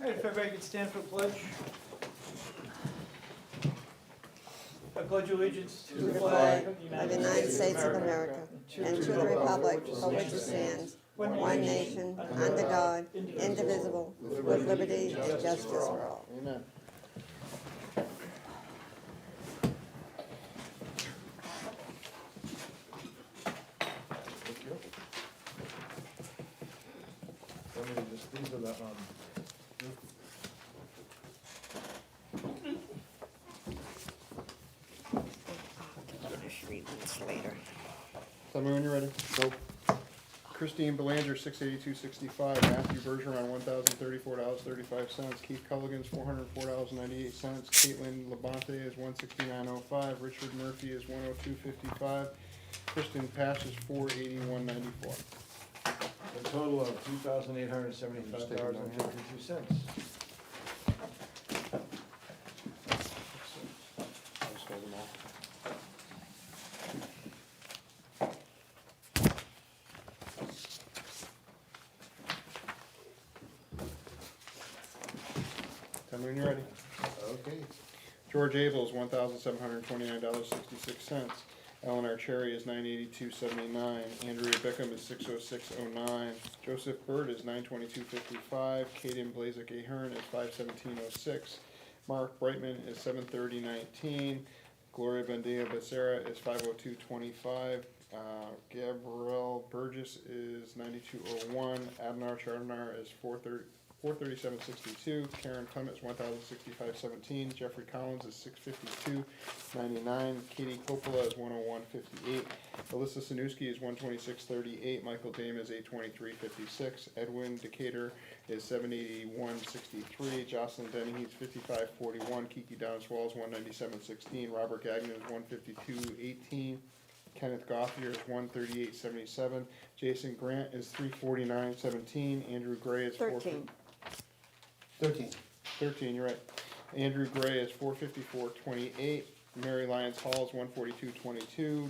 All right, if everybody could stand for the pledge. I pledge allegiance to the flag of the United States of America, and to the republic for which it stands, one nation, under God, indivisible, with liberty and justice for all. Amen. These are the, Finish reading this later. Tell me when you're ready. Go. Christine Belanger, $682.65. Matthew Bergeron, $1,034.35. Keith Culligan's $404.98. Caitlin Labonte is $169.05. Richard Murphy is $102.55. Kristen Pash is $481.94. a total of $2,875.52. I'll just hold them all. Tell me when you're ready. Okay. George Abel is $1,729.66. Eleanor Cherry is $982.79. Andrea Bickham is $606.09. Joseph Bird is $922.55. Kaden Blazik Ahern is $517.06. Mark Brightman is $730.19. Gloria Bendia Becerra is $502.25. Gabrielle Burgess is $92.01. Abnar Chardnar is $437.62. Karen Clements, $1,065.17. Jeffrey Collins is $652.99. Katie Coppola is $101.58. Alyssa Sanuski is $126.38. Michael Dame is $823.56. Edwin Decatur is $781.63. Jocelyn Dennehy is $55.41. Kiki Downs-Swall is $197.16. Robert Gagnon is $152.18. Kenneth Gothier is $138.77. Jason Grant is $349.17. Andrew Gray is 13. 13, you're right. Andrew Gray is $454.28. Mary Lyons Hall is $142.22.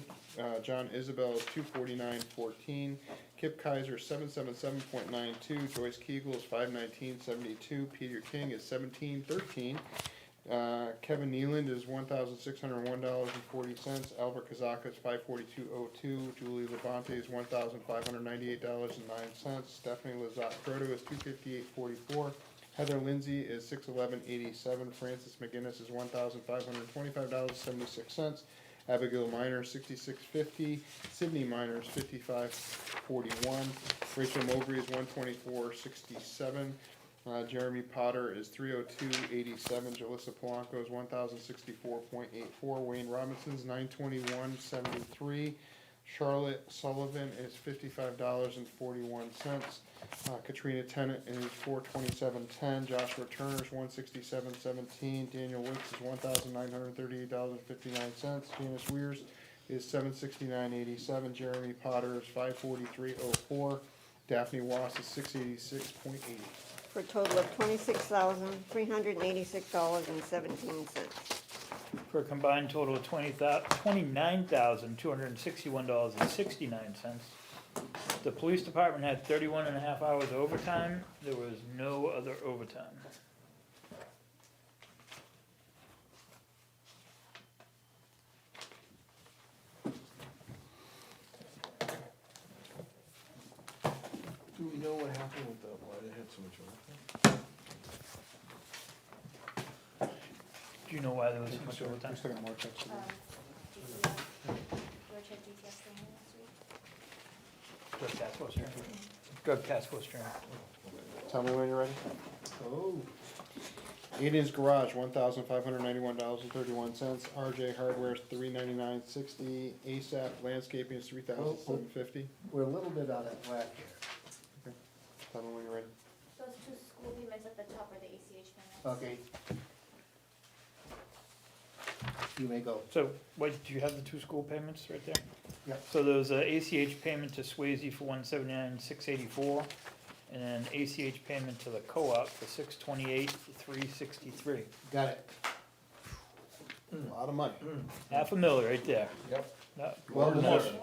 John Isabel is $249.14. Kip Kaiser $777.92. Joyce Kegel is $519.72. Peter King is $17.13. Kevin Nealand is $1,601.40. Albert Kazaka is $542.02. Julie Labonte is $1,598.09. Stephanie Lazat Proto is $258.44. Heather Lindsay is $611.87. Francis McGinnis is $1,525.76. Abigail Minor $66.50. Sydney Minor is $55.41. Rachel Mowbray is $124.67. Jeremy Potter is $302.87. Jalissa Polanco is $1,064.84. Wayne Robinson is $921.73. Charlotte Sullivan is $55.41. Katrina Tennant is $427.10. Joshua Turner is $167.17. Daniel Wicks is $1,938.59. Janice Weirs is $769.87. Jeremy Potter is $543.04. Daphne Wass is $686.80. For a total of $26,386.17. For a combined total of $29,261.69. The police department had 31 and a half hours overtime. There was no other overtime. Do we know what happened with the, why they had so much overtime? Do you know why there was so much overtime? We still got more checks to do. Drug task force training. Drug task force training. Tell me when you're ready. Oh. Aiden's Garage, $1,591.31. RJ Hardware is $399.60. ASAP Landscaping is $3,750. We're a little bit out of whack here. Tell me when you're ready. Those two school payments at the top are the ACH payments. Okay. You may go. So, what, do you have the two school payments right there? Yeah. So there was a ACH payment to Swayze for $179,684, and then ACH payment to the co-op for $628,363. Got it. A lot of money. $500,000 right there. Yep. Well,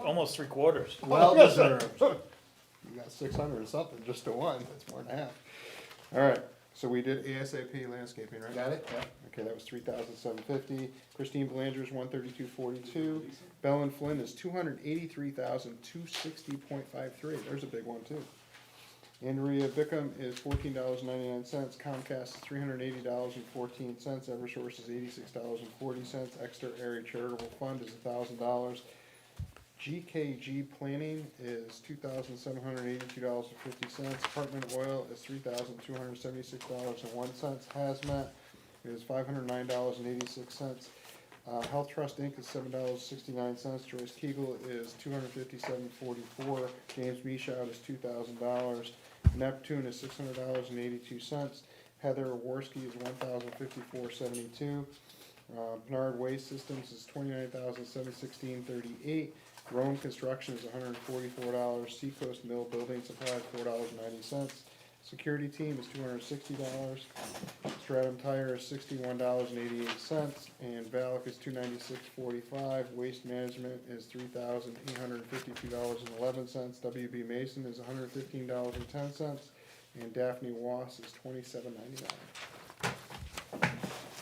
almost 3/4. Well deserved. You got 600 or something just to one. That's more than half. All right. So we did ASAP landscaping, right? Got it? Yeah. Okay, that was 3,750. Christine Belanger's 132.42. Bell and Flynn is 283,260.53. There's a big one too. Andrea Bickham is $14.99. Comcast is $380.14. Eversource is $86.40. Exeter Area Charitable Fund is $1,000. GKG Planning is $2,782.50. Department Oil is $3,276.01. Hazmat is $509.86. Health Trust Inc. is $7.69. Joyce Kegel is $257.44. James Michaud is $2,000. Neptune is $600.82. Heather Worski is $1,054.72. Bernard Waste Systems is $29,716.38. Rome Construction is $144. Seacoast Mill Building Supply $4.90. Security Team is $260. Stratum Tire is $61.88, and Valak is $296.45. Waste Management is $3,852.11. WB Mason is $115.10, and Daphne Wass is $27.99.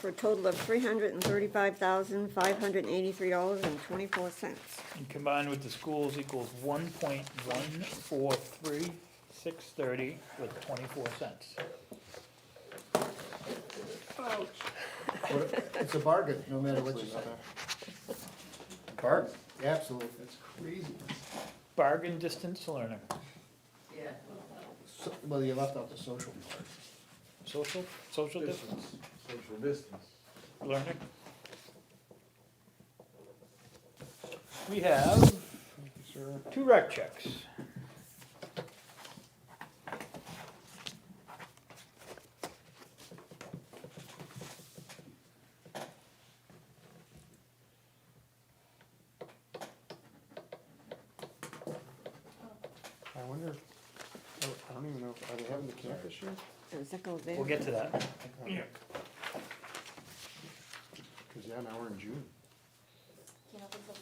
For a total of $335,583.24. And combined with the schools equals 1.143630 with 24 cents. It's a bargain, no matter what you say. Bargain, absolutely. That's crazy. Bargain distance learner. Well, you left out the social part. Social distance Social distance. learning. We have Thank you, sir. 2 rec checks. I wonder, I don't even know, are they having the camp this year? Does that go there? We'll get to that. Cause yeah, now we're in June. Can't open till the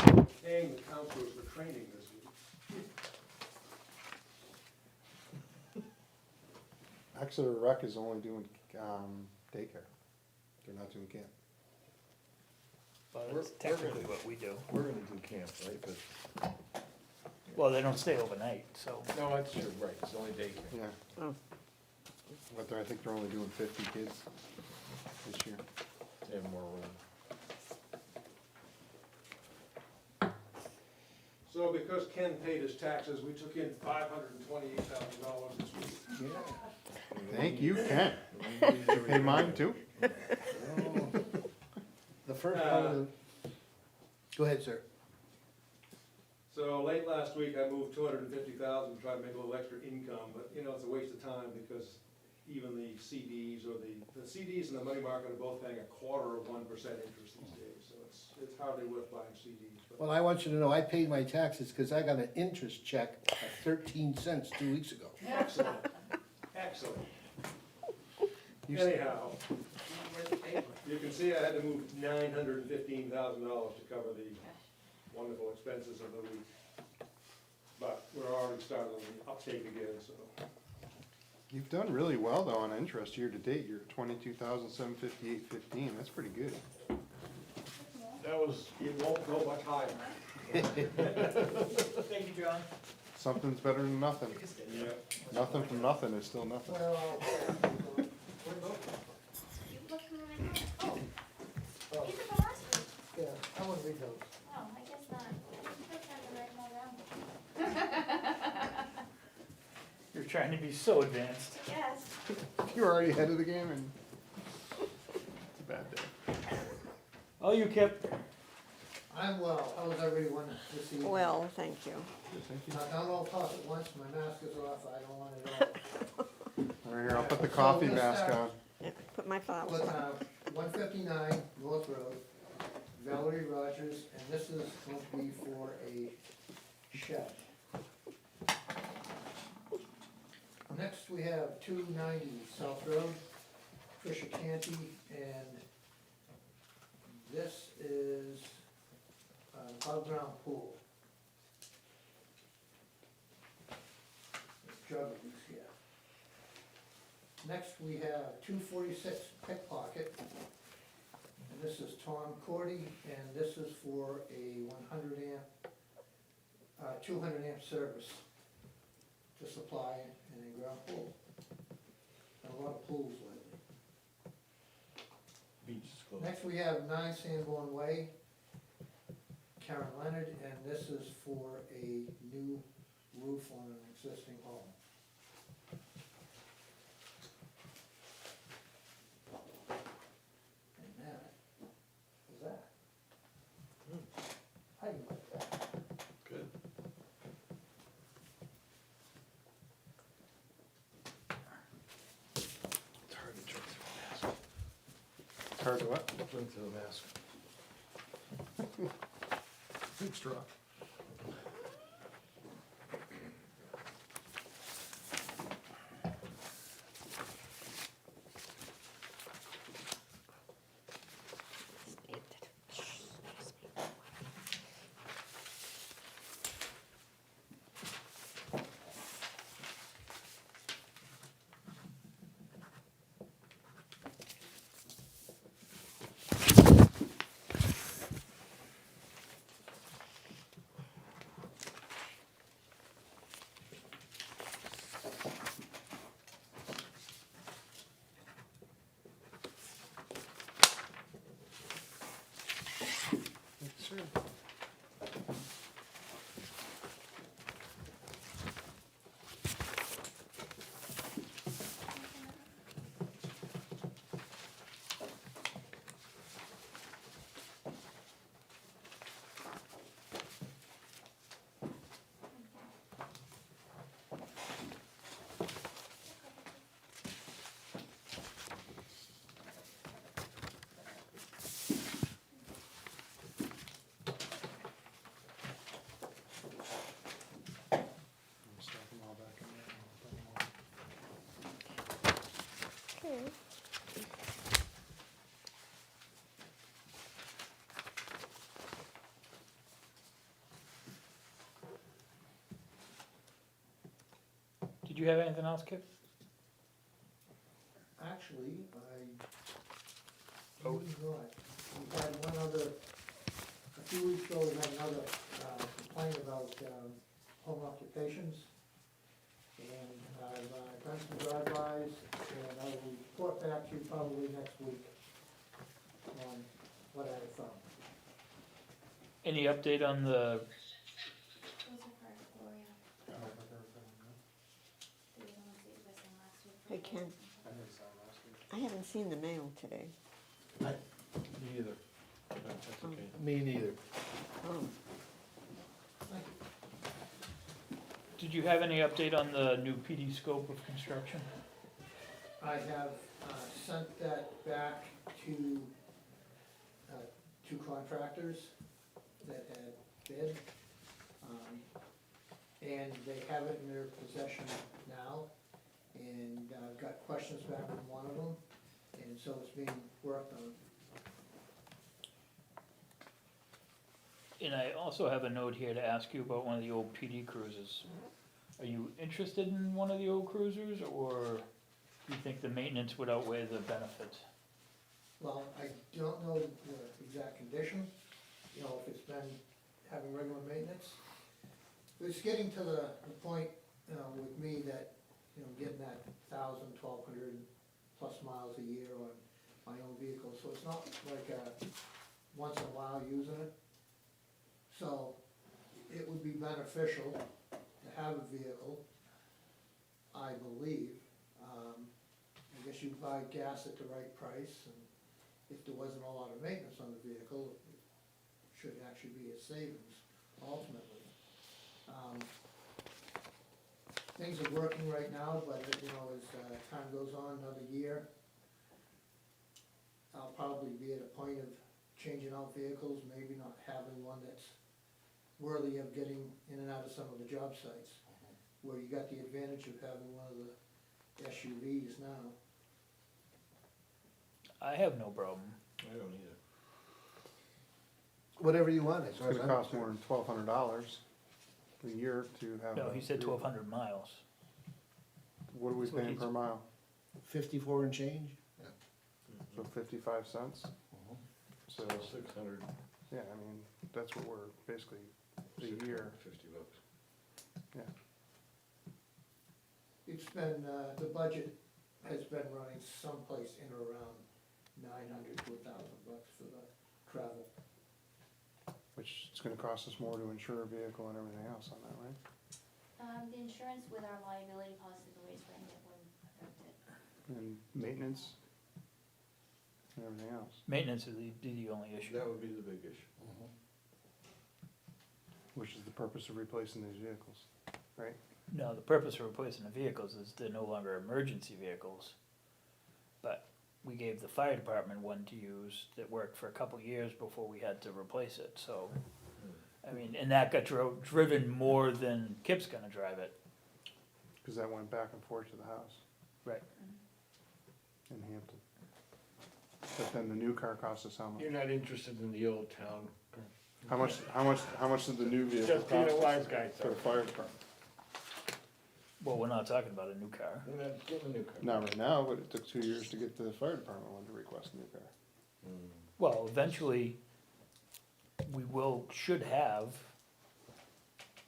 22nd. Paying the counselors for training this week. Exeter Rec is only doing, daycare. They're not doing camp. But We're- it's technically what we do. We're gonna do camp, right, but, Well, they don't stay overnight, so. no, that's true, right, it's only daycare. Yeah. Oh. But I think they're only doing 50 kids this year. They have more room. So because Ken paid his taxes, we took in $528,000 this week. Thank you, Ken. You pay mine too? The first part of the, go ahead, sir. So late last week, I moved $250,000 to try to make a little extra income, but you know, it's a waste of time because even the CDs or the CDs and the money market are both paying 0.25% interest these days, so it's hardly worth buying CDs. But Well, I want you to know, I paid my taxes because I got an interest check of 13 cents 2 weeks ago. excellent, excellent. Anyhow, you can see I had to move $915,000 to cover the wonderful expenses of the week. But we're already starting on the uptake again, so. You've done really well though on interest year to date. You're 22,758.15. That's pretty good. That was, it won't go much higher. Thank you, John. Something's better than nothing. Yeah. Nothing from nothing is still nothing. You look through my phone. Oh, these are from last week. Yeah, I want to read those. Oh, I guess not. I'm trying to write them all down. You're trying to be so advanced. Yes. You're already ahead of the game and it's a bad day. Oh, you Kip. I'm well. How was everyone this evening? Well, thank you. Good, thank you. Now, don't all talk at once. My mask is off. I don't want it all. Over here, I'll put the coffee So this, mask on. Yeah, put my files With, on. 159 North Road, Valerie Rogers, and this is going to be for a shed. Next, we have 290 South Road, Tricia Canty, and this is an above-ground pool. drug abuse here. Next, we have 246 Pickpocket, and this is Tom Cordy, and this is for a 100 amp, 200 amp service to supply in a ground pool. And a lot of pools lately. Beach is closed. Next, we have 9 Sanborn Way, Karen Leonard, and this is for a new roof on an existing home. And that is that. How do you like that? Good. It's hard to drink through a mask. It's hard to what? Drink through a mask. Big straw. Sure. Stuff them all back in there. Okay. Did you have anything else, Kip? Actually, I believe not. We had one other, a few weeks ago, we had another complaint about home occupations. And I've done some drive-bys, and I will report back to you probably next week on what I have found. Any update on the, Those are for Gloria. They were the ones that you guys sent last week. Hey, Ken, I never saw it last week. I haven't seen the mail today. Me either. That's okay. Me neither. Oh, did you have any update on the new PD scope of construction? I have sent that back to two contractors that had bid. And they have it in their possession now. And I've got questions back from one of them, and so it's being worked on. And I also have a note here to ask you about one of the old PD cruisers. Are you interested in one of the old cruisers, or do you think the maintenance would outweigh the benefits? Well, I don't know the exact condition, you know, if it's been having regular maintenance. It's getting to the point, with me that, you know, getting that 1,000-1,200 plus miles a year on my own vehicle, so it's not like once in a while using it. So it would be beneficial to have a vehicle, I believe. I guess you buy gas at the right price, and if there wasn't a lot of maintenance on the vehicle, it should actually be a savings ultimately. Things are working right now, but you know, as time goes on, another year, I'll probably be at a point of changing out vehicles, maybe not having one that's worthy of getting in and out of some of the job sites, where you got the advantage of having one of the SUVs now. I have no problem. I don't either. Whatever you want, as It's far as gonna I'm cost more concerned. than $1,200 a year to have. No, a he said vehicle. 1,200 miles. what are we That's what paying he's- per mile? 54 and change? So 55 cents? So, 600, yeah, I mean, that's what we're basically a year. $50. It's been, the budget has been running someplace in or around 900 to $1,000 for the travel. Which is gonna cost us more to insure a vehicle and everything else on that, right? The insurance with our liability policy, the way it's written, it wouldn't affect it. And maintenance and everything else, Maintenance is the only issue. That would be the big issue. which is the purpose of replacing these vehicles, right? No, the purpose of replacing the vehicles is they're no longer emergency vehicles. But we gave the fire department one to use that worked for a couple years before we had to replace it, so. I mean, and that got driven more than Kip's gonna drive it. Cause that went back and forth to the house. Right. In Hampton. But then the new car costs us how much? You're not interested in the old town? How much did the new vehicle Just being a cost wise us guy, for the fire department? Well, we're not talking about a new car. We're not getting a new car. Not right now, but it took 2 years to get the fire department one to request a new car. Well, eventually, we should have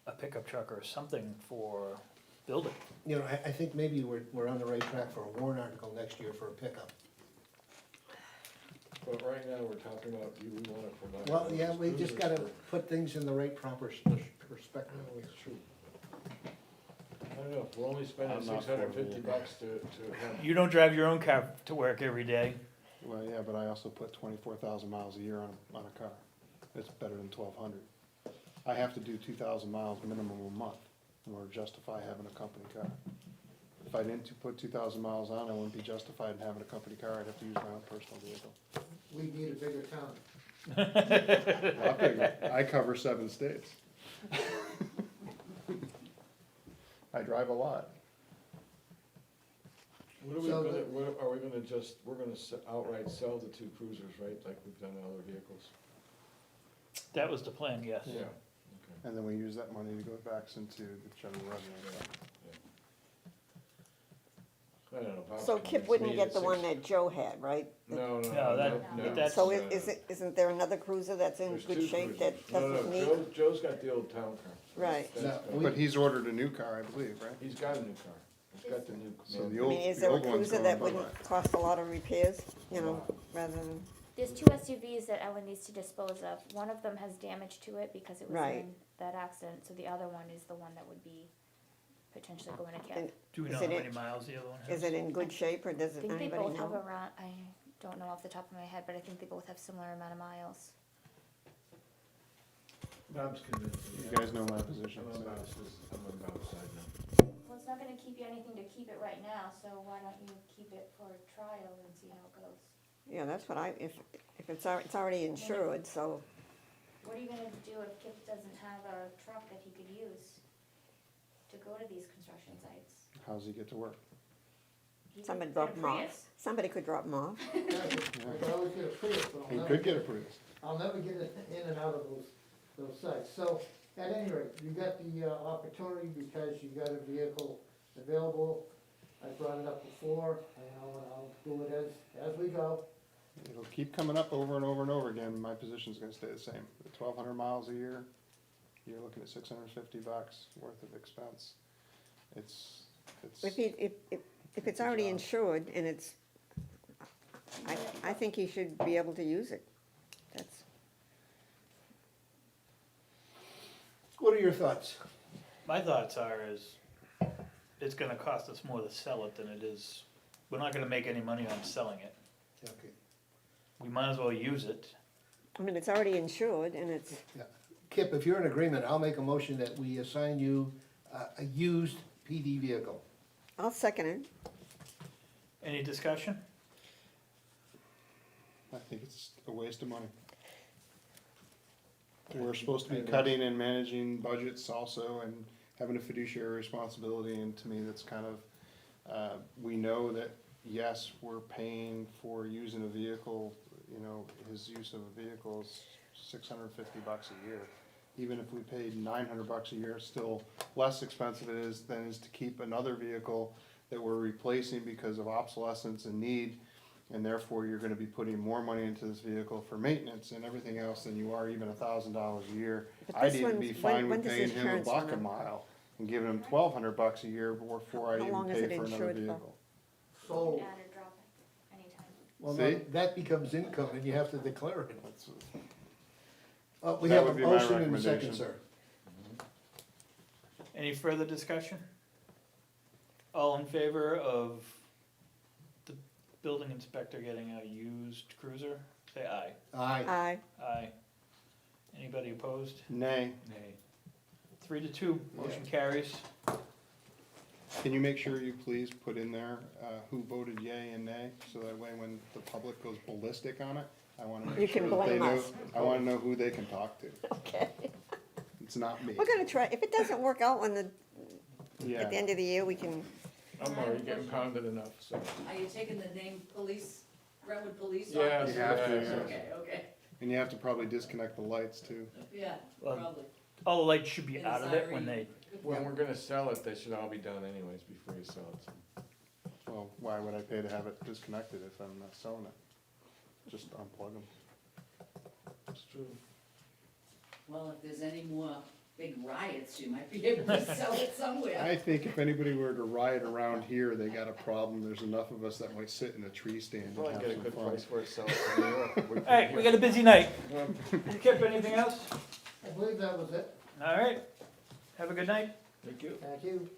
a pickup truck or something for building. You know, I think maybe we're on the right track for a warrant article next year for a pickup. But right now, we're talking about, we want to provide. Well, yeah, we just gotta cruisers put things in the right proper for- perspective. No, it's true. I don't know, if we're only spending I'm not for $650 it. to have. You don't drive your own car to work every day. Well, yeah, but I also put 24,000 miles a year on a car. It's better than 1,200. I have to do 2,000 miles minimum a month in order to justify having a company car. If I didn't put 2,000 miles on, I wouldn't be justified in having a company car. I'd have to use my own personal vehicle. We need a bigger town. A lot bigger. I cover 7 states. I drive a lot. What are we So gonna, the- what, are we gonna just, we're gonna outright sell the 2 cruisers, right, like we've done in other vehicles? That was the plan, yes. Yeah. Okay. And then we use that money to go back into the general revenue. I don't know. Bob's So convinced Kip wouldn't me get the one six- that Joe had, right? No, No, that- no. that's- So isn't there another cruiser that's in There's good 2 shape cruisers. that No, doesn't no, need? Joe's got the old town car. Right. That's No, But he's ordered a new car, I believe, right? He's got a new car. He's got the new. So the I old, mean, is the there a old one's cruiser going that bye-bye. wouldn't cost a lot of repairs, you know, rather than, There's 2 SUVs that Ellen needs to dispose of. One of them has damage to it because it was Right. in that accident, so the other one is the one that would be potentially going to Kip. And Do we Is know how it in- many miles the other one has? is it in good shape or does I it, think they anybody both have know? around, I don't know off the top of my head, but I think they both have similar amount of miles. Bob's convinced me. You guys know my position, I'm on so. Bob's side now. Well, it's not gonna keep you anything to keep it right now, so why don't you keep it for trial and see how it goes? Yeah, that's what if it's already insured, so, What are you gonna do if Kip doesn't have a truck that he could use to go to these construction sites? How's he get to work? He somebody could drop get a him off. Prius. Somebody could drop him off. I could always get a Prius, but He could get a Prius. I'll never get it in and out of those sites. So, at any rate, you got the opportunity because you got a vehicle available. I brought it up before, and I'll do it as we go. It'll keep coming up over and over and over again. My position's gonna stay the same. At 1,200 miles a year, you're looking at $650 worth of expense. It's, If it's already insured and it's, I think he should be able to use it. That's, What are your thoughts? My thoughts are it's gonna cost us more to sell it than it is, we're not gonna make any money on selling it. Okay. We might as well use it. I mean, it's already insured and it's, Kip, if you're in agreement, I'll make a motion that we assign you a used PD vehicle. I'll second it. Any discussion? I think it's a waste of money. We're supposed to be cutting and managing budgets also and having a fiduciary responsibility, and to me, that's kind of, we know that, yes, we're paying for using a vehicle, you know, his use of a vehicle is $650 a year. Even if we paid $900 a year, it's still less expensive than it is to keep another vehicle that we're replacing because of obsolescence and need, and therefore you're gonna be putting more money into this vehicle for maintenance and everything else than you are even $1,000 a year. But I'd this even one's- be fine when with does paying him insurance $1 a run? mile and giving him $1,200 a year before I How even long is pay it for another insured for? vehicle. You So, can add or drop it anytime. Well, See? no, that becomes income and you have to declare it. That's- We That have a would be my motion and a second, recommendation. sir. Any further discussion? All in favor of the building inspector getting a used cruiser? Say aye. Aye. Aye. Aye. Anybody opposed? Nay. Nay. 3-2, motion carries. Can you make sure you please put in there, who voted yay and nay, so that way when the public goes ballistic on it, I wanna You make can sure that they blame know, us. I wanna know who they can talk to. Okay. It's not me. We're gonna try, if it doesn't work out at the Yeah, end of the year, we can, I'm already getting pounded enough, so. Are you taking the name police, Brentwood Police Yes, Officer? You have to, yes. yeah. Okay, okay, and you have to probably disconnect the lights too. yeah, Well, probably. All the lights should be And out of it when they, When we're gonna sell it, they should all be done anyways before you sell it. Well, why would I pay to have it disconnected if I'm not selling it? Just unplug them. It's true. Well, if there's any more big riots, you might be able to sell it somewhere. I think if anybody were to riot around here, they got a problem. There's enough of us that might sit in a tree stand and Probably have get a some good fun. price for it, sell it in New York. alright, we got a busy night. Um, Kip, anything else? I believe that was it. Alright, have a good night. Thank you. Thank you.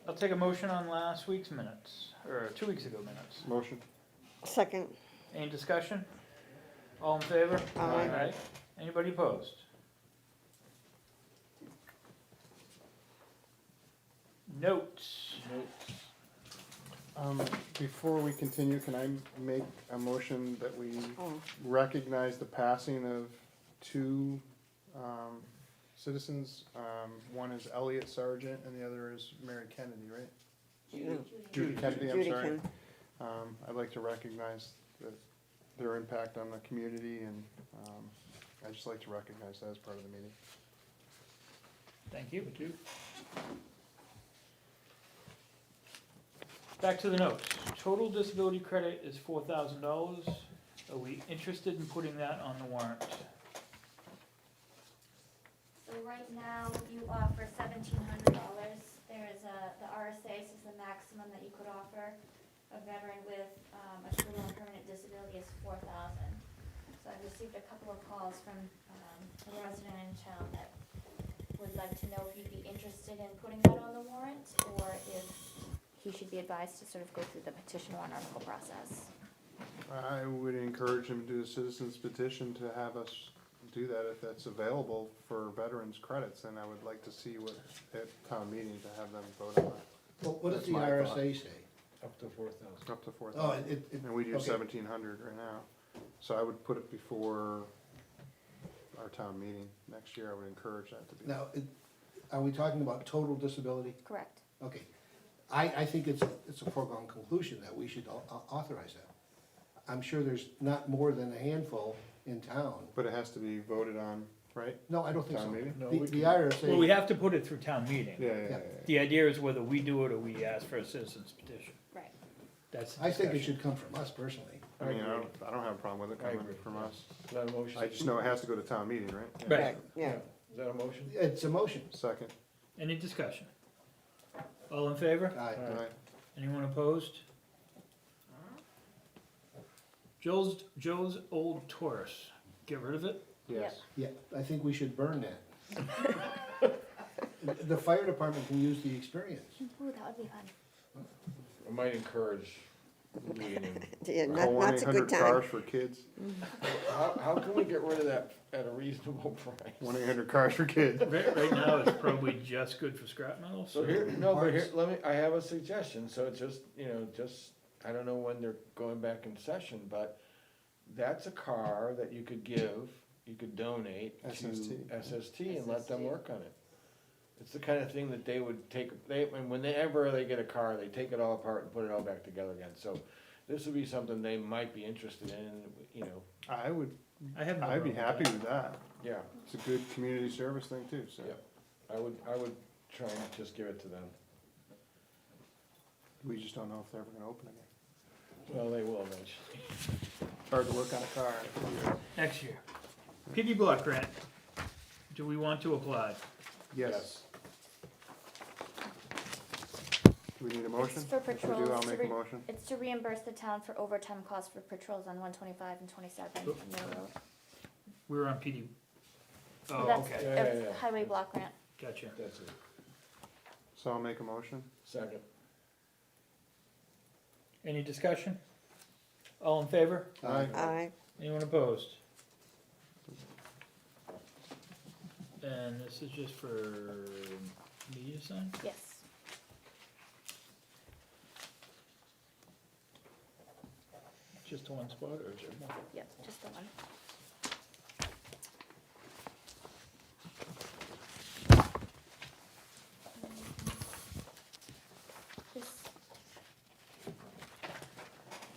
I'll take a motion on last week's minutes, or 2 weeks ago minutes. Motion? second, Any discussion? All in favor? Aye. Anybody opposed? Notes. Before we continue, can I make a motion that we oh, recognize the passing of two citizens? One is Elliot Sargent and the other is Mary Kennedy, right? no, Judy Kennedy, I'm Judy sorry. can, I'd like to recognize their impact on the community, and I'd just like to recognize that as part of the meeting. Thank you. Thank you. Back to the notes. Total disability credit is $4,000. Are we interested in putting that on the warrant? So right now, you offer $1,700. There is the RSA says the maximum that you could offer a veteran with a total and permanent disability is $4,000. So I've received a couple of calls from a resident in town that would like to know if you'd be interested in putting that on the warrant, or if he should be advised to sort of go through the petition warrant article process. I would encourage him to do a citizen's petition to have us do that if that's available for veterans credits, and I would like to see what, at town meeting, to have them vote on it. Well, what does That's the my thought. RSA say? Up to 4,000. Up to four Oh, thousand. it, And we do okay. 1,700 right now, so I would put it before our town meeting next year. I would encourage that to be. now, are we talking about total disability? Correct. Okay. I think it's a foregone conclusion that we should authorize that. I'm sure there's not more than a handful in town. But it has to be voted on, right? No, I don't think so. Town meeting? No, The we the can- RSA. Well, we have to put it through town meeting. Yeah. The idea is whether we do it or we ask for a citizen's petition. Right. That's the I think it discussion. should come from us personally. I mean, I don't have a problem with it I coming agree. from us. Is that a motion? I just know it has to go to town meeting, right? Right. yeah. Is that a motion? It's a motion. Second. Any discussion? All in favor? Aye. Aye. Anyone opposed? Joe's old Taurus, get rid of it? Yes. Yeah, I think we should burn that. The fire department can use the experience. Ooh, that would be fun. I might encourage reading. Yeah, Call not a 1-800 good time. cars for kids. How can we get rid of that at a reasonable price? 1-800 cars for kids. Right now, it's probably just good for scrap metal, So here, no, but here, I have a suggestion, so just, I don't know when they're going back in session, but that's a car that you could give, you could donate to SST. SST and let them work on it. It's the kind of thing that they would take, and whenever they get a car, they take it all apart and put it all back together again, so this would be something they might be interested in, I would, I have no I'd be problem with happy that. with that. yeah, It's a good community service thing too, so. Yeah. I would try and just give it to them. We just don't know if they're ever gonna open again. Well, they will eventually. Hard to work on a car. Next year. PD block grant. Do we want to apply? Yes. Do we need a motion? It's for If we patrols. do, I'll to make a re- motion. It's to reimburse the town for overtime costs for patrols on 125 and 27 Oh. Middle Road. We were on PD. Oh, That's, okay, that's Yeah. highway block grant. gotcha. That's it. So I'll make a motion. Second. Any discussion? All in favor? Aye. Aye. Anyone opposed? And this is just for me to sign? Yes. Just one spot, or is there more? Yep, just the one. This,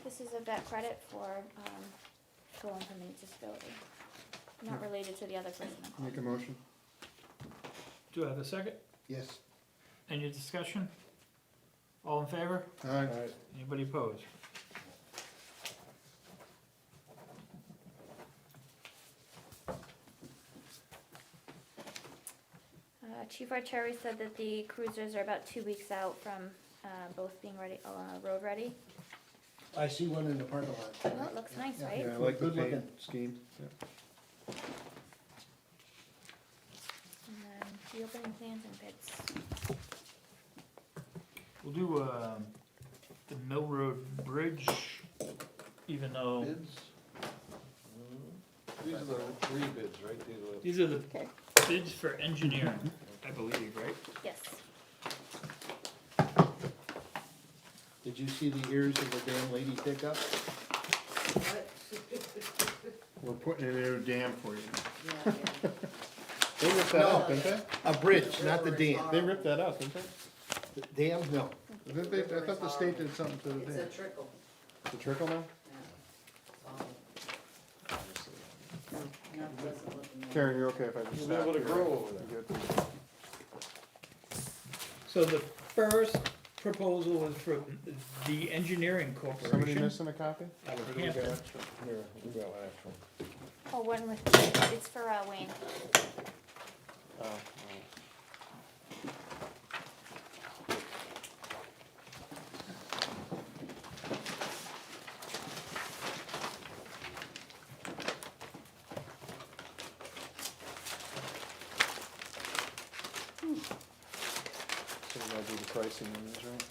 this is a vet credit for, control and permanent disability. Not related to the other person. I'm Make a calling. motion. Do I have a second? Yes. Any discussion? All in favor? Aye. Alright, Anybody opposed? Chief Archerry said that the cruisers are about 2 weeks out from, both being ready, road ready. I see one in the parking lot. Oh, it looks nice, Yeah. right? Yeah, I like the Good paint looking. scheme. Yeah. And then the opening plans and bids. We'll do, the Mill Road Bridge, even though bids? These are the three bids, right? these are the Okay. bids for engineering, I believe, right? Yes. Did you see the ears of the damn lady pickup? We're putting in a new dam for you. Yeah, yeah. They ripped that out, didn't they? A bridge, not the dam. They ripped that out, didn't they? The dam, no. I thought the state did something to the It's a dam. trickle, The trickle now? yeah. Not pleasant looking. Karen, you're okay if I just You'll stop be able to here? grow over there. Good. So the first proposal was for the engineering Somebody corporation missing a copy? out of We got Hampton. extra. Here, we got one extra. Oh, one with, it's for, Wayne. Oh, oh. So we gotta do the pricing on these, right?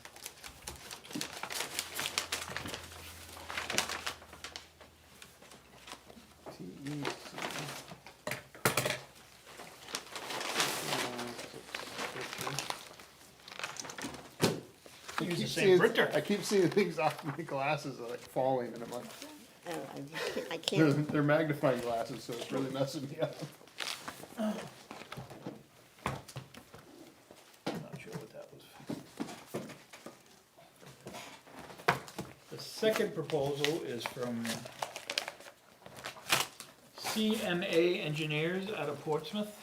Use the Keep same seeing- printer. I keep seeing things off my glasses are like falling and I'm like, Oh, I they're, can't, they're magnifying glasses, so it's really messing me up. I'm not sure what that was. The second proposal is from CMA Engineers out of Portsmouth.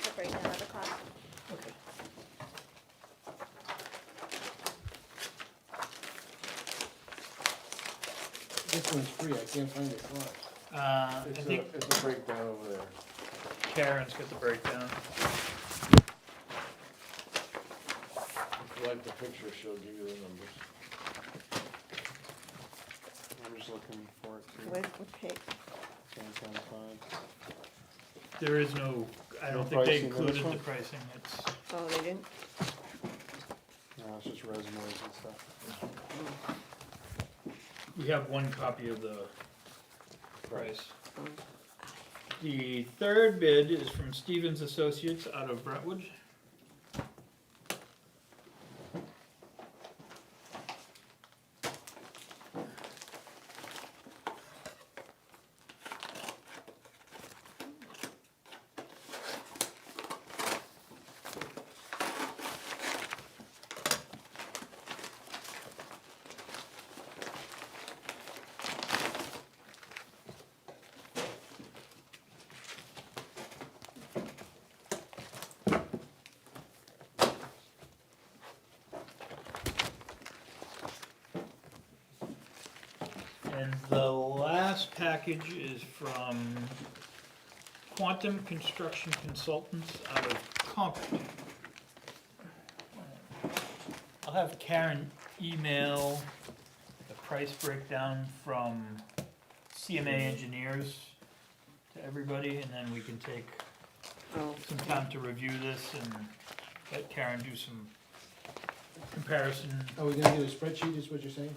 The breakdown of the cost. Okay. This one's free, I can't find it twice. I think It's a breakdown over there. Karen's got the breakdown. If you like the picture, she'll give you the numbers. I'm just looking for it too. what page? So I'm trying to find. There is no, I No don't think they pricing on this included the one? pricing, it's, Oh, they didn't? No, it's just resumes and stuff. we have one copy of the price. The third bid is from Stevens Associates out of Brentwood. And the last package is from Quantum Construction Consultants out of Concord. I'll have Karen email the price breakdown from CMA Engineers to everybody, and then we can take Oh, some time to review this and let Karen do some comparison. Are we gonna get a spreadsheet, is what you're saying?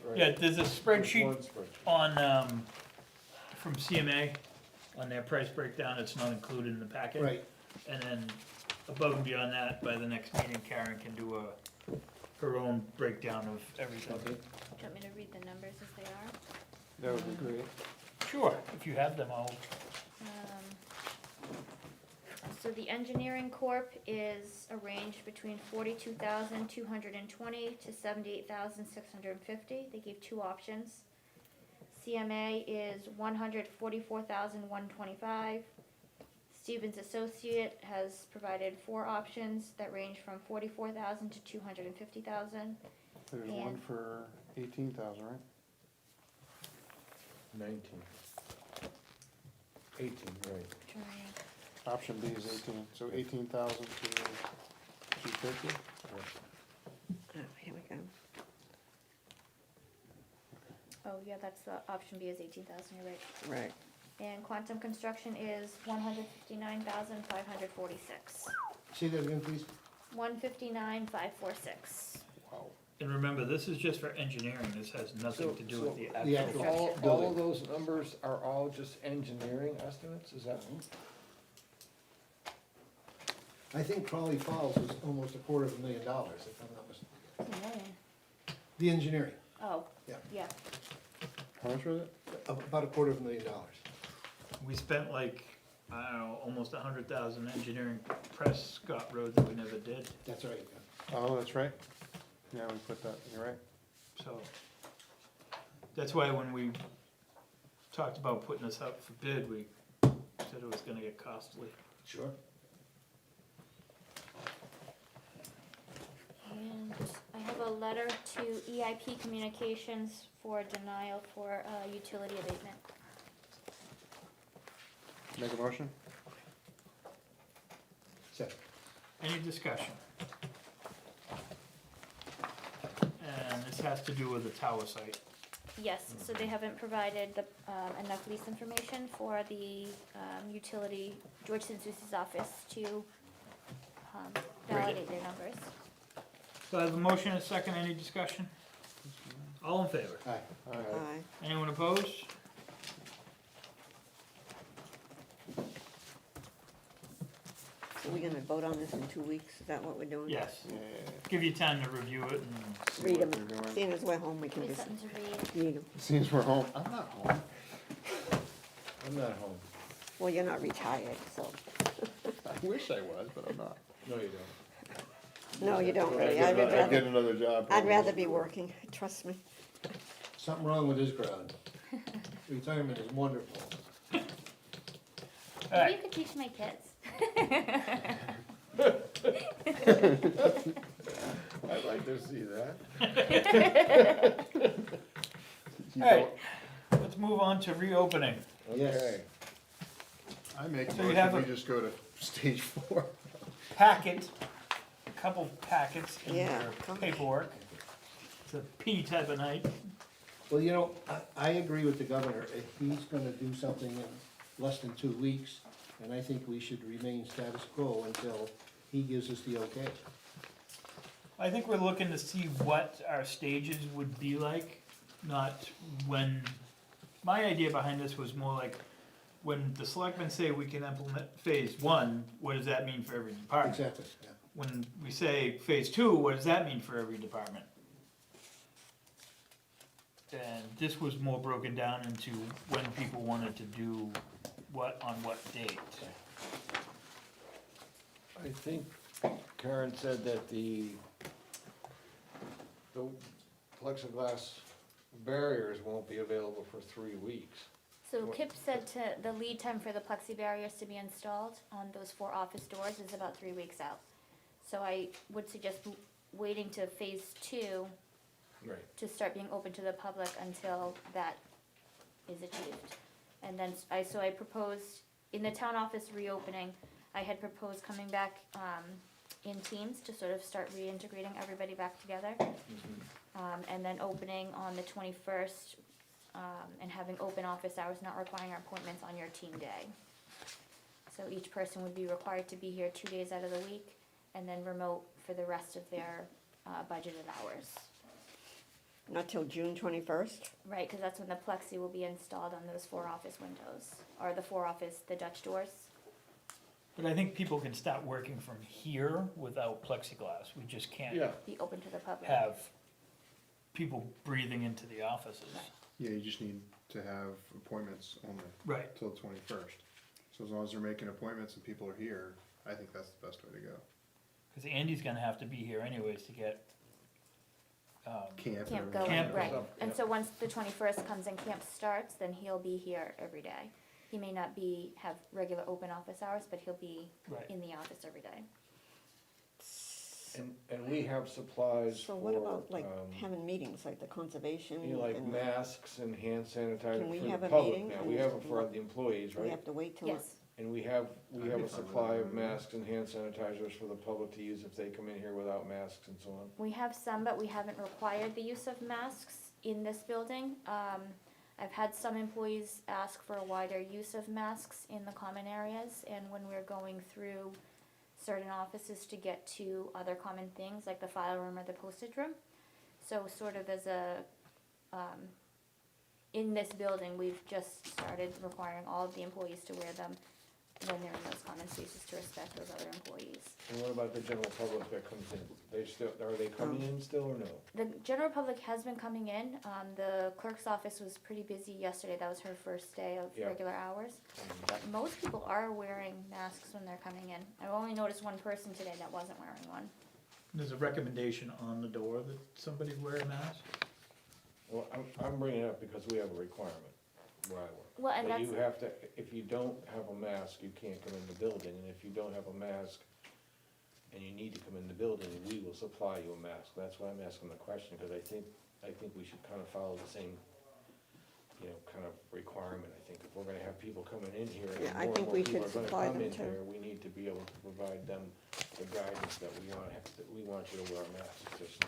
Right. Yeah, there's a spreadsheet One spreadsheet. on, from CMA on their price breakdown. It's not included in the packet. Right, And then above and beyond that, by the next meeting, Karen can do her own breakdown of everything. Okay. Do you want me to read the numbers as they are? That would be great. Sure, if you have them, I'll, So the engineering corp is a range between 42,220 to 78,650. They gave two options. CMA is 144,125. Stevens Associate has provided four options that range from 44,000 to 250,000. There's And- one for 18,000, right? 19. 18, right. Option B is 18, so 18,000 to 250? oh, here we go. Oh, yeah, that's the option B is 18,000, you're right. Right. And Quantum Construction is 159,546. say that again, please? 159,546. Wow. and remember, this is just for engineering. This has nothing to do with the the actual. actual- All of those numbers are all just engineering estimates, is that? I think Crawley Falls was almost $250,000, if I'm not mistaken. The engineering, Oh, Yeah. yeah. How much was it? about $250,000. We spent like, I don't know, almost 100,000 engineering Prescott Road that we never did, That's right, Oh, that's right. Yeah, we put that, you're right. so. That's why when we talked about putting this up for bid, we said it was gonna get costly. Sure. And I have a letter to EIP Communications for denial for utility abatement. Make a motion? Second. Any discussion? And this has to do with the tower site. Yes, so they haven't provided the, enough lease information for the utility, George Sinsusi's office to validate their numbers. So I have a motion and a second, any discussion? All in favor? Aye. Aye. Anyone opposed? So we're gonna vote on this in 2 weeks, is that what we're doing? Yes, Yeah. give you time to review it and, See Read what them, they're doing. seeing as we're home, we can Give me just something to read. read them. Seems we're home. I'm not home. I'm not home. Well, you're not retired, so, I wish I was, but I'm not. No, you don't. no, you don't really, I'd get I'd another job. I'd rather be working, trust me. Something wrong with this crowd. Retirement is wonderful. Maybe alright, you could teach my kids. I'd like to see that. You alright, don't- let's move on to reopening. Yes. Okay. I make a So you have motion, we a- just go to stage 4. Packet, a couple packets in Yeah, your come. paperwork. It's a P type of night. Well, you know, I agree with the governor. If he's gonna do something in less than 2 weeks, and I think we should remain status quo until he gives us the okay. I think we're looking to see what our stages would be like, not when, my idea behind this was more like, when the selectmen say we can implement phase 1, what does that mean for every department? Exactly, yeah. When we say phase 2, what does that mean for every department? And this was more broken down into when people wanted to do what on what date. I think Karen said that the plexiglass barriers won't be available for 3 weeks. So Kip said the lead time for the plexi barriers to be installed on those 4 office doors is about 3 weeks out. So I would suggest waiting to phase 2 Right. to start being open to the public until that is achieved. And then, so I proposed, in the town office reopening, I had proposed coming back, in teams to sort of start reintegrating everybody back together. And then opening on the 21st, and having open office hours, not requiring appointments on your team day. So each person would be required to be here 2 days out of the week, and then remote for the rest of their budgeted hours. Not till June 21st? Right, because that's when the plexi will be installed on those 4 office windows, or the Dutch doors. But I think people can start working from here without plexiglass. We just can't Yeah, Be open to the public. have people breathing into the offices. Yeah, you just need to have appointments only Right. till the 21st. So as long as they're making appointments and people are here, I think that's the best way to go. Because Andy's gonna have to be here anyways to get, Camp and Camp everything. going, Camp right. goes up, And yeah. so once the 21st comes and camp starts, then he'll be here every day. He may not have regular open office hours, but he'll be right. in the office every day. and we have supplies So what for, about like having meetings, like the conservation? you know, like and masks and hand sanitizer Can we for have the a public meeting now. and We have it just for look- the employees, We right? have to wait till? Yes, And we have I'd be a fine with supply that. of masks and hand sanitizers for the public to use if they come in here without masks and so on. we have some, but we haven't required the use of masks in this building. I've had some employees ask for a wider use of masks in the common areas, and when we're going through certain offices to get to other common things, like the file room or the postage room. So sort of as a, in this building, we've just started requiring all of the employees to wear them when they're in those common spaces to respect those other employees. And what about the general public that comes in? Are they coming in still or no? The general public has been coming in. The clerk's office was pretty busy yesterday. That was her first day of Yeah. regular hours. But most people are wearing masks when they're coming in. I only noticed one person today that wasn't wearing one. There's a recommendation on the door that somebody wear a mask. Well, I'm bringing it up because we have a requirement where I work. Well, and But that's, you have to, if you don't have a mask, you can't come in the building, and if you don't have a mask and you need to come in the building, we will supply you a mask. That's why I'm asking the question, because I think we should kind of follow the same, kind of requirement. I think if we're gonna have people coming in here, Yeah, and I more think and more we people should are gonna supply come them in too. here, we need to be able to provide them the guidance that we want you to wear a mask. Just,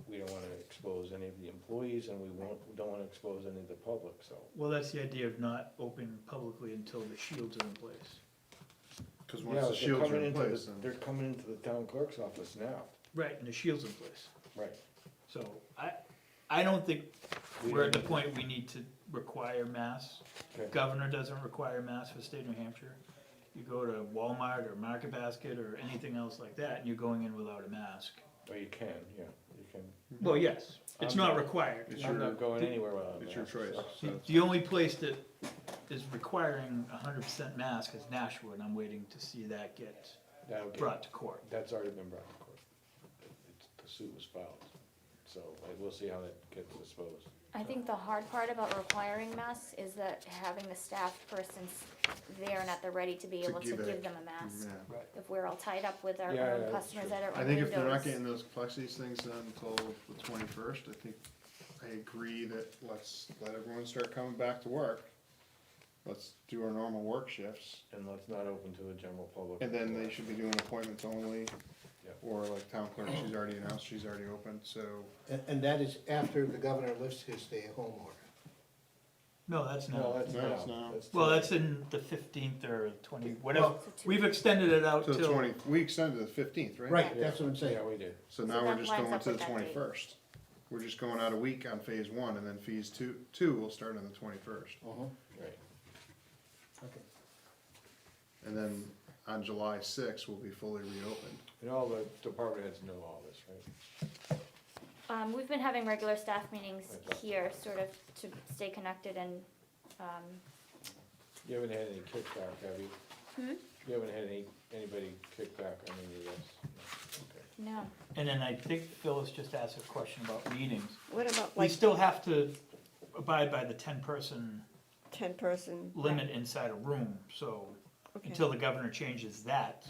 we don't wanna expose any of the employees, and we don't wanna expose any of the public, so. Well, that's the idea of not opening publicly until the shields are in place. Cause Yeah, once the they're shields are coming in into place, the- then. They're coming into the town clerk's office now. Right, and the shield's in place. Right. So I don't think We we're at the don't- point we need to require masks. Okay. Governor doesn't require masks for state of New Hampshire. You go to Walmart or Market Basket or anything else like that, and you're going in without a mask. Well, you can, yeah, you can. Well, yes, it's I'm not not- required. It's I'm your- not going anywhere without a It's your mask, choice. so- The only place that is requiring 100% mask is Nashua, and I'm waiting to see that get That'll get, brought to court. that's already been brought to court. The suit was filed, so we'll see how that gets disposed. I think the hard part about requiring masks is that having the staff persons there and at the ready to be To able to give it- give them a mask. Yeah. Right. If we're all tied up with our Yeah, own yeah, that's customers true. that are I on think if they're not windows. getting those plexis things done until the 21st, I think, I agree that let's let everyone start coming back to work. Let's do our normal work shifts, And let's not open to the general public. and then they should be doing appointments only. Yeah. Or like town clerk, she's already announced, she's already open, so, And that is after the governor lifts his stay-at-home order. No, that's No, not. that's No, it's now. now. That's Well, today. that's in the 15th or 20, whatever. Well, So 2 We've weeks. extended it out to the till, 20, we extended to the 15th, right? Right, that's what I'm saying. Yeah, we did. So So now we're that just lines going up to the with that date. 21st. We're just going out a week on phase one, and then phase two will start on the 21st. Right. Okay. And then on July 6th, we'll be fully reopened. And all the department heads know all this, right? We've been having regular staff meetings Right. here, sort of to stay connected and, You haven't had any kickback, have you? Hmm? You haven't had anybody kick back on any of this? No. Okay. no. and then I think Phyllis just asked a question about meetings. What about We like still have to abide by the 10-person 10-person? limit inside a room, so Okay. until the governor changes that.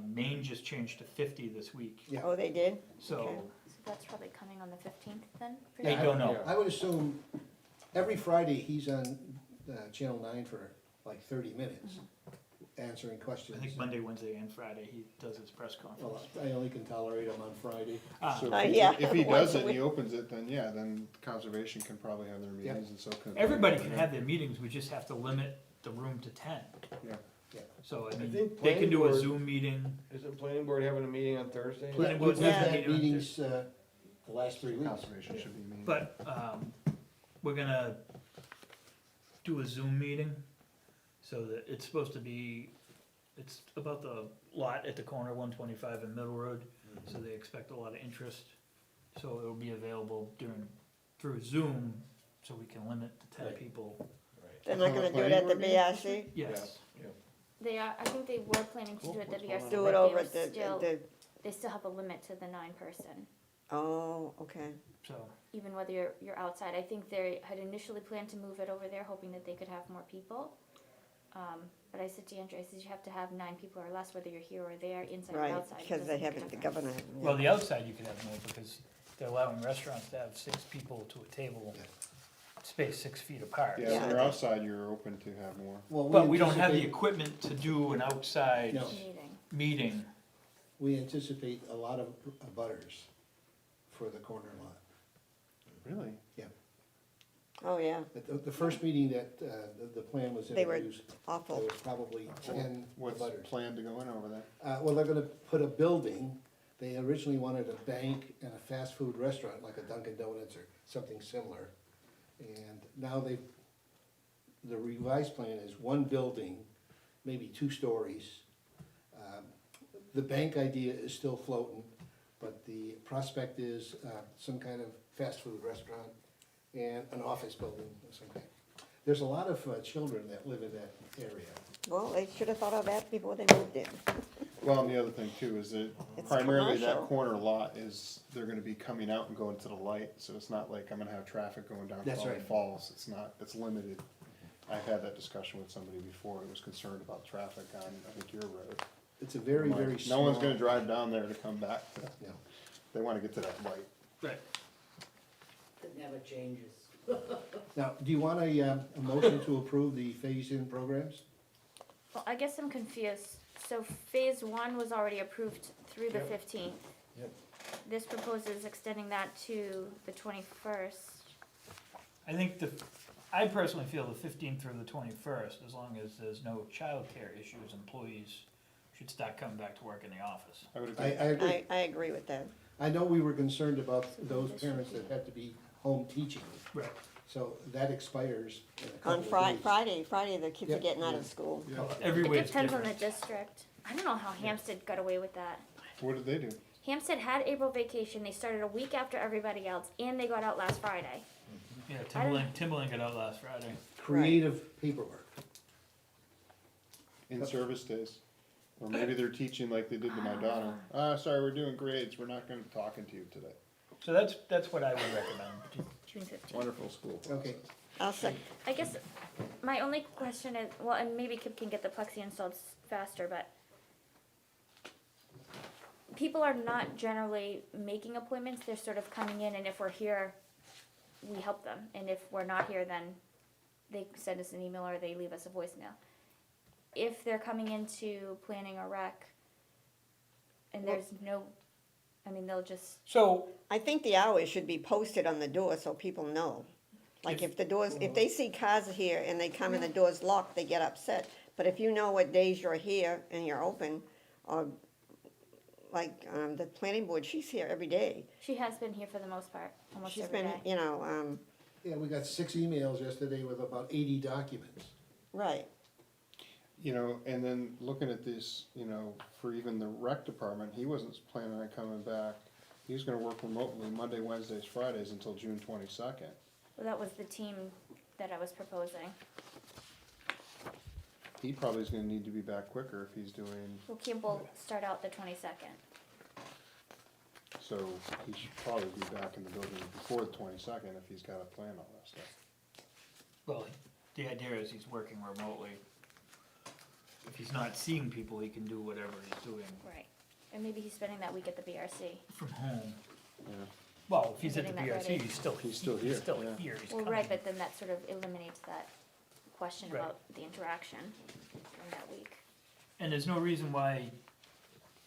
Maine just changed to 50 this week, Yeah. Oh, they did? so Okay. So that's probably coming planning on the 15th then? for They sure? don't know. Yeah. I would assume every Friday he's on Channel 9 for like 30 minutes, answering I questions. think Monday, Wednesday, and Friday, he does his press Well, conference. I only can tolerate him on Friday. So yeah. if he Once does a it and he week. opens it, then yeah, then conservation can probably have their meetings and so can. Everybody can have their meetings, we just have to limit the room to 10. Yeah. So, I I mean, think they can do a planning board- Zoom meeting. Isn't planning board having a meeting on Thursday? Planning We've board's Yeah. having a had meeting on meetings the last 3 weeks. Conservation should be meeting. But, we're gonna do a Zoom meeting, so that it's supposed to be, it's about the lot at the corner, 125 and Middle Road, so they expect a lot of interest. So it'll be available through Zoom, so we can limit to 10 Right. people. Right. They're not gonna do it at the BRC? Yes, They are, I think they were planning to do it at the BRC, Do but it over they at were still, the, they still have a limit to the 9-person. oh, okay. so, Even whether you're outside, I think they had initially planned to move it over there, hoping that they could have more people. But I said to Andrew, I said, you have to have 9 people or less, whether you're here or there, inside or Right, outside. It because they doesn't make a haven't, the difference. governor. well, the outside you could have more, because they're allowing restaurants to have 6 people to a table, spaced 6 feet apart. Yeah, Yeah. when you're outside, you're open to have more. Well, But we don't have the anticipate- equipment to do an outside No. Meeting. meeting. We anticipate a lot of butters for the corner lot. Really? Oh, yeah, The first meeting that the plan was They were introduced, there awful. was probably 10 What's butters. planned to go in over there? Well, they're gonna put a building, they originally wanted a bank and a fast food restaurant, like a Dunkin' Donuts or something similar. And now the revised plan is one building, maybe 2 stories. The bank idea is still floating, but the prospect is some kind of fast food restaurant and an office building of some kind. There's a lot of children that live in that area. Well, they should have thought of that before they moved in. Well, and the other thing too is that It's primarily that commercial. corner lot is, they're gonna be coming out and going to the light, so it's not like I'm gonna have traffic going down That's Valley right. Falls, it's not, it's limited. I've had that discussion with somebody before, who was concerned about traffic on, I think, your road. It's a very, Like, very small. No one's gonna drive down there to come back to, No. they wanna get to that light. Right. It never changes. Now, do you want a motion to approve the phase-in programs? Well, I guess I'm confused. So phase 1 was already approved through the Yep. 15th. Yep. This proposes extending that to the 21st. I think I personally feel the 15th through the 21st, as long as there's no childcare issues, employees should start coming back to work in the office. I would I agree. agree. I agree with that. I know we were concerned about those parents that had to be home teaching, Right. so that expires in a couple On of days. Friday, the kids are Yeah. getting out of school. Everywhere It it's depends on the different. district. I don't know how Hampstead got away with that. What did they do? Hampstead had April vacation. They started a week after everybody else, and they got out last Friday. Yeah, I don't- Timberland got out last Friday. Creative paperwork. In-service days. Or maybe they're teaching like they did to my daughter. Sorry, we're doing grades, we're not gonna be talking to you today. So that's what I would recommend. June 15th. Wonderful school. Okay, I'll sec, I guess my only question is, well, and maybe Kip can get the plexi installed faster, but people are not generally making appointments. They're sort of coming in, and if we're here, we help them. And if we're not here, then they send us an email or they leave us a voicemail. If they're coming into planning or rec, and there's no, I mean, they'll just, So, I think the hours should be posted on the door so people know. Like if the doors, if they see cars here and they come and the door's locked, they get upset. But if you know what days you're here and you're open, or like, the planning board, she's here every day. she has been here for the most part, almost She's every been, day. you know, yeah, we got 6 emails yesterday with about 80 documents. right. You know, and then looking at this, you know, for even the rec department, he wasn't planning on coming back. He was gonna work remotely Monday, Wednesdays, Fridays until June 22nd. Well, that was the team that I was proposing. He probably is gonna need to be back quicker if he's doing, Well, Kim will start out the 22nd. so he should probably be back in the building before the 22nd if he's gotta plan all that stuff. well, the idea is he's working remotely. If he's not seeing people, he can do whatever he's doing Right. And maybe he's spending that week at the BRC. from home. Yeah. Well, if he's at the Getting that BRC, ready. he's still He's still here, He's still yeah. here, he's Well, coming. right, but then that sort of eliminates that question Right. about the interaction during that week. And there's no reason why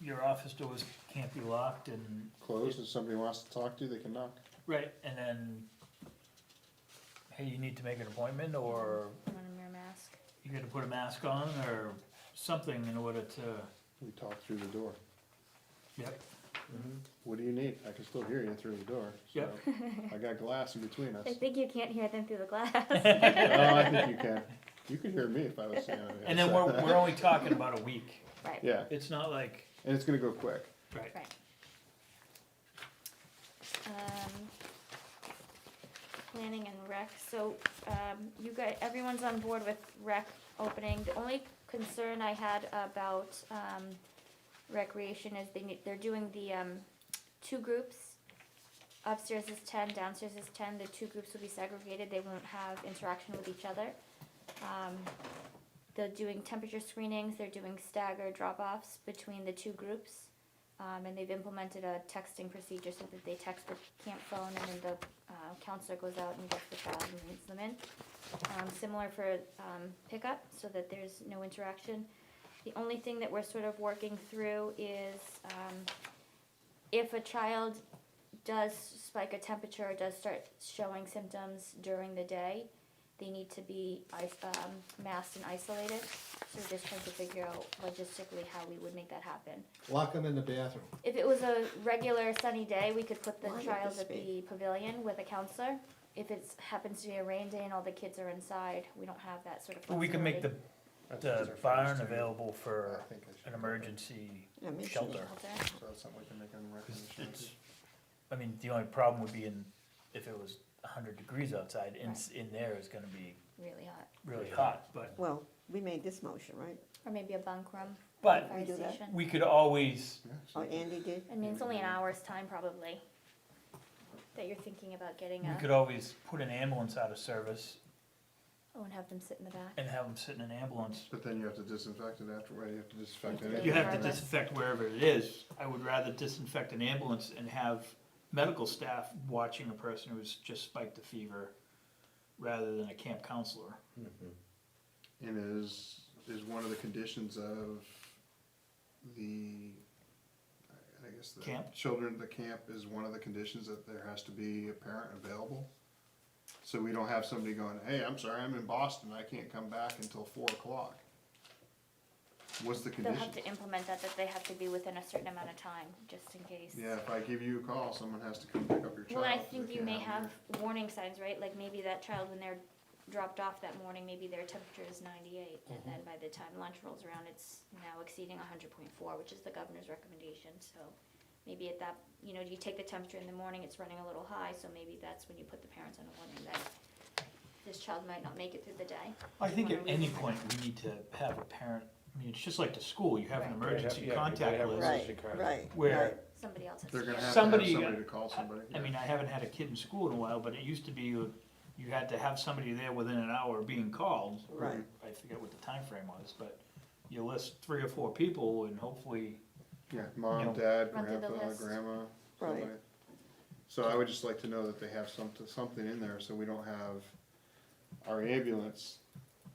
your office doors can't be locked and. Closed, if somebody wants to talk to you, they can knock. Right, and then, hey, you need to make an appointment, or Put on a mirror mask. you gotta put a mask on, or something in order to, We talk through the door. yep, What do you need? I can still hear you through the door. so Yep. I got glass in between us. I think you can't hear them through the glass. Oh, I think you can. You could hear me if I was standing on the and then other side. we're only talking about a week, Right, Yeah, it's not like, and it's gonna go quick. right, right. Planning and rec, so, you guys, everyone's on board with rec opening. The only concern I had about, recreation is they're doing the, 2 groups. Upstairs is 10, downstairs is 10, the 2 groups will be segregated, they won't have interaction with each other. They're doing temperature screenings, they're doing staggered drop-offs between the 2 groups. And they've implemented a texting procedure so that they text the camp phone and then the counselor goes out and gets the child and reads them in. Similar for pickup, so that there's no interaction. The only thing that we're sort of working through is if a child does spike a temperature or does start showing symptoms during the day, they need to be masked and isolated. So we're just trying to figure out logistically how we would make that happen. Lock them in the bathroom. If it was a regular sunny day, we could put the Why would child this at the pavilion with a counselor. If it happens to be a rain day and all the kids are inside, we don't have that sort of but we can make flexibility. That's the our barn first thing. available I for think I should an do that. emergency Yeah, maybe shelter. Shelter. So that's something we can make on the 'Cause recommendation. it's, I mean, the only problem would be if it was 100 degrees outside, in there is gonna be Really hot. really hot, but, Well, we made this motion, right? Or maybe a bunk room, but fire We do that? station. we could always, Yeah, Oh, so- Andy did? I mean, it's only an hour's time probably that you're thinking about getting we a, could always put an ambulance out of service oh, and have them sit in the back. and have them sit in an ambulance. But then you have to disinfect it afterward, you have to disinfect You it. You have to Regardless. disinfect wherever it is. I would rather disinfect an ambulance and have medical staff watching a person who's just spiked a fever rather than a camp counselor. And is one of the conditions of the, I guess the Camp? children, the camp is one of the conditions that there has to be a parent available? So we don't have somebody going, hey, I'm sorry, I'm in Boston, I can't come back until 4 o'clock. What's the They'll condition? have to implement that they have to be within a certain amount of time, just in case. Yeah, if I give you a call, someone has to come pick up your child. Well, I 'cause think they you can't may them have here. warning signs, right? Like maybe that child, when they're dropped off that morning, maybe their temperature is 98, and then by the time lunch rolls around, it's now exceeding 100.4, which is the governor's recommendation, so maybe at that, you know, you take the temperature in the morning, it's running a little high, so maybe that's when you put the parents on a warning that this child might not make it through the day. I think at Wanna any leave it point, we need to have a parent, I mean, it's just like the school, you have an Right. emergency Yeah, they contact have a list. emergency Right, card. right. Where- right. Somebody else has They're to. gonna do it. have Somebody- somebody to call somebody. I mean, I haven't had a kid in school in a while, but it used to be you had to have somebody there within an hour of being called. Right. I forget what the time frame was, but you list 3 or 4 people and hopefully, Yeah, mom, You know, dad, run through the grandpa, list. grandma, Right. somebody. So I would just like to know that they have something in there, so we don't have our ambulance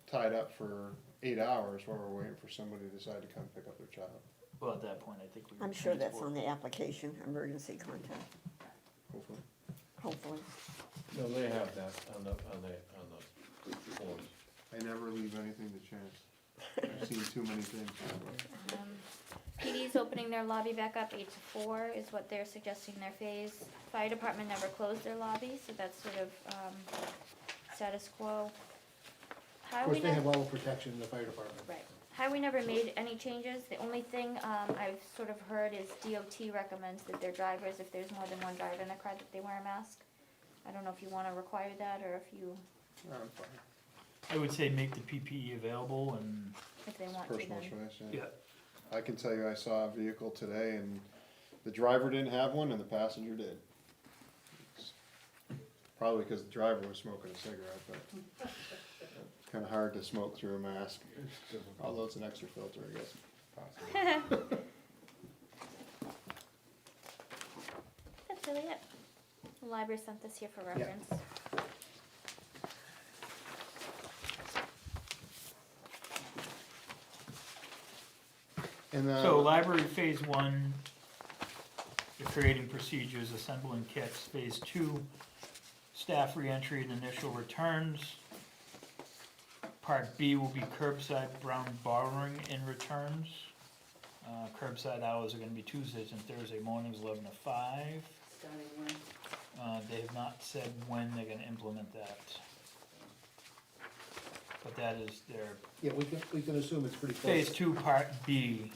tied up for 8 hours while we're waiting for somebody to decide to come pick up their child. well, at that point, I think we. I'm would sure that's transport. on the application, emergency contact, Hopefully. hopefully. No, they have that on the forms. I never leave anything to chance. I've seen too many things. PD's opening their lobby back up 8 to 4 is what they're suggesting in their phase. Fire department never closed their lobby, so that's sort of, status quo. Of Highway course, they never, have all the protection in the fire department. right, highway never made any changes, the only thing, I've sort of heard is DOT recommends that their drivers, if there's more than one driver in the car, that they wear a mask. I don't know if you wanna require that, or if you, I'm fine. I would say make the PPE available and, if they want to Personal then. choice, yeah. yeah, I can tell you, I saw a vehicle today and the driver didn't have one and the passenger did. It's probably because the driver was smoking a cigarette, but it's kinda hard to smoke through a mask, although it's an extra filter, I guess. That's really it. The library sent this here for reference. And So library phase one, you're creating procedures, assembling kits. Phase two, staff reentry and initial returns. Part B will be curbside brown borrowing and returns. Curbside hours are gonna be Tuesdays and Thursday mornings, 11 to 5. Starting when? They have not said when they're gonna implement that. But that is their Yeah, we can assume it's pretty close. phase two, part B.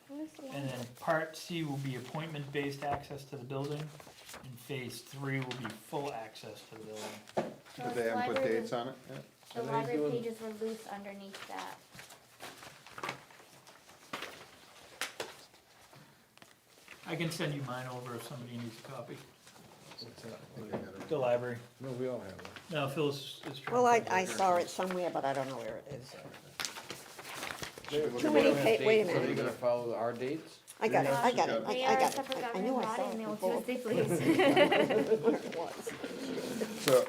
Where's the And then part C will be appointment-based access to the building, and phase three will be full access to the building. So did the they haven't put library- dates on it yet? The Are they library doing- pages were loose underneath that. I can send you mine over if somebody needs a copy. What's that? I think I got it. The library. No, we all have it. No, Phyllis is trying. Well, to find I it here. saw it somewhere, but I don't know where it is. They- Too they many don't have wait a dates, so minute. they're gonna follow our dates? I got it, I got it, They I are a got separate it. I knew government I body saw and it they will before. Tuesday, please. Where it was. So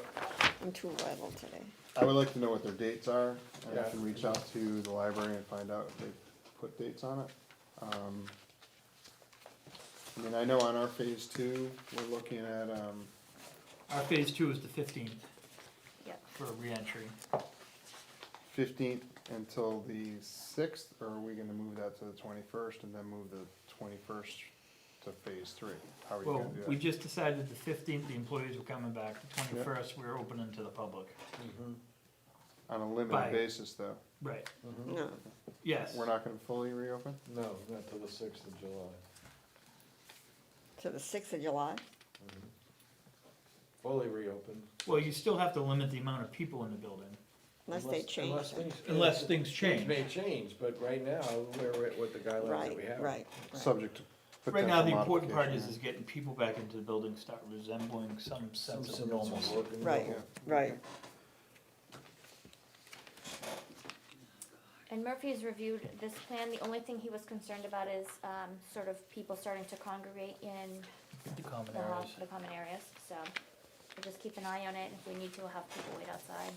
I'm too level today. I would like to know what their dates are, and I Yeah. can reach out to the library and find out if they put dates on it. I mean, I know on our phase two, we're looking at, Our phase two is the 15th Yep. for reentry. 15th until the 6th, or are we gonna move that to the 21st and then move the 21st to phase three? How are you Well, gonna do we that? just decided the 15th, the employees were coming back, the 21st, we're opening to the public. On a limited By- basis, though. Right, No, yes. We're not gonna fully reopen? No, not till the 6th of July. to the 6th of July? Fully reopened. Well, you still have to limit the amount of people in the building, Unless they change unless them. unless things Things change. may change, but right now, we're with the guidelines that we Right, have. right. Subject to Right now, the potential important part modification, is getting people back into the building, start resembling some Some sense of semblance of normalcy. working Right, normal. right. And Murphy's reviewed this plan, the only thing he was concerned about is, sort of people starting to congregate in The common the areas. the common areas, so we'll just keep an eye on it, if we need to, we'll have people wait outside,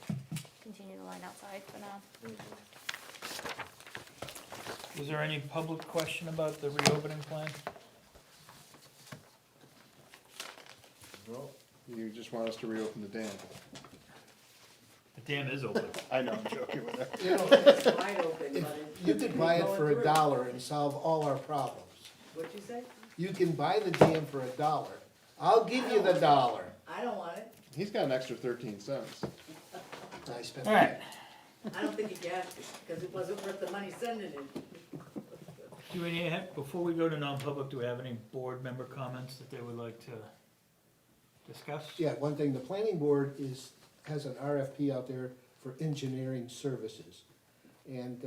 continue the line outside for now. Was there any public question about the reopening plan? No, You just want us to reopen the dam. The dam is open. I know, I'm joking with that. You know, It's wide open, if but it. you could buy it going for through. $1 and solve all our problems. What'd you say? You can buy the dam for $1. I'll give you the $1. I don't want it. He's got an extra 13 cents. I spent. All right, I don't think you can, because it wasn't worth the money sending it. do we have, before we go to non-public, do we have any board member comments that they would like to discuss? Yeah, one thing, the planning board has an RFP out there for engineering services. And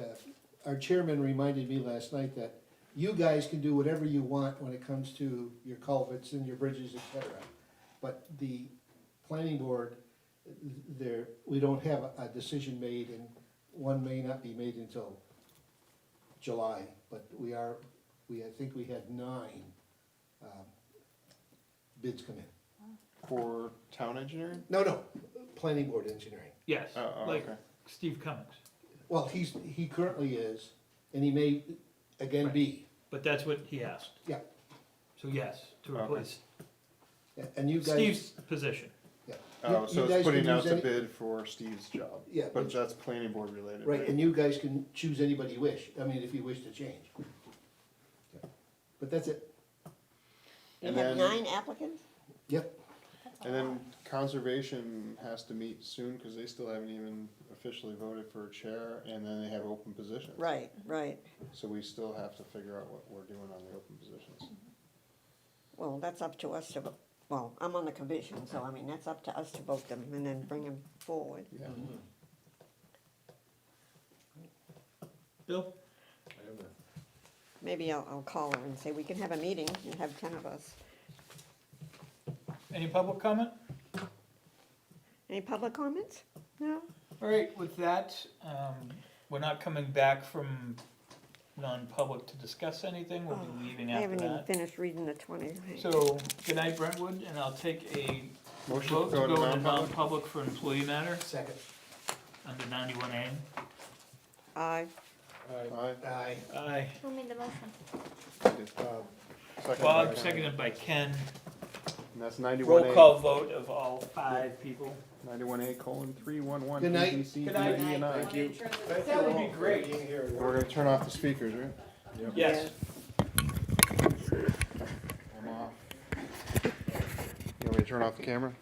our chairman reminded me last night that you guys can do whatever you want when it comes to your culverts and your bridges, et cetera. But the planning board, we don't have a decision made, and one may not be made until July. But I think we had 9 bids come in. For town engineering? No, planning board engineering. Yes, Oh, like okay. Steve Cummings, Well, he currently is, and he may again be. but that's what he asked. Yeah. So yes, to Okay. replace Yeah, and you guys. Steve's position. Yeah. Oh, You so guys it's putting can out use the any- bid for Steve's job. Yeah, But that's planning board related, right, right? and you guys can choose anybody you wish, I mean, if you wish to change. Yeah. But that's it. You And have then- 9 applicants? Yep, That's a And lot. then conservation has to meet soon, cause they still haven't even officially voted for a chair, and then they have open positions. Right, right. So we still have to figure out what we're doing on the open positions. Well, that's up to us to, well, I'm on the commission, so I mean, that's up to us to vote them and then bring them forward. Yeah. Bill? I have a- Maybe I'll call her and say, we can have a meeting and have 10 of us. Any public comment? Any public comments? No? All right, with that, we're not coming back from non-public to discuss anything, we'll be leaving I after haven't even that. finished reading the 20. So, good night Brentwood, and I'll take a Motion Vote to to go to go into non-public? non-public for employee matter Second. under 91A. Aye. Aye. Aye. Aye. Who made the motion? Second by Bob, Ken. seconded by Ken. And that's 91A. Roll call vote of all 5 people. 91A:311. Good night. ABC, Good night. DD, and I. Thank you. That would be great. We're gonna turn off the speakers, right? Yes. I'm off. You want me to turn off the camera?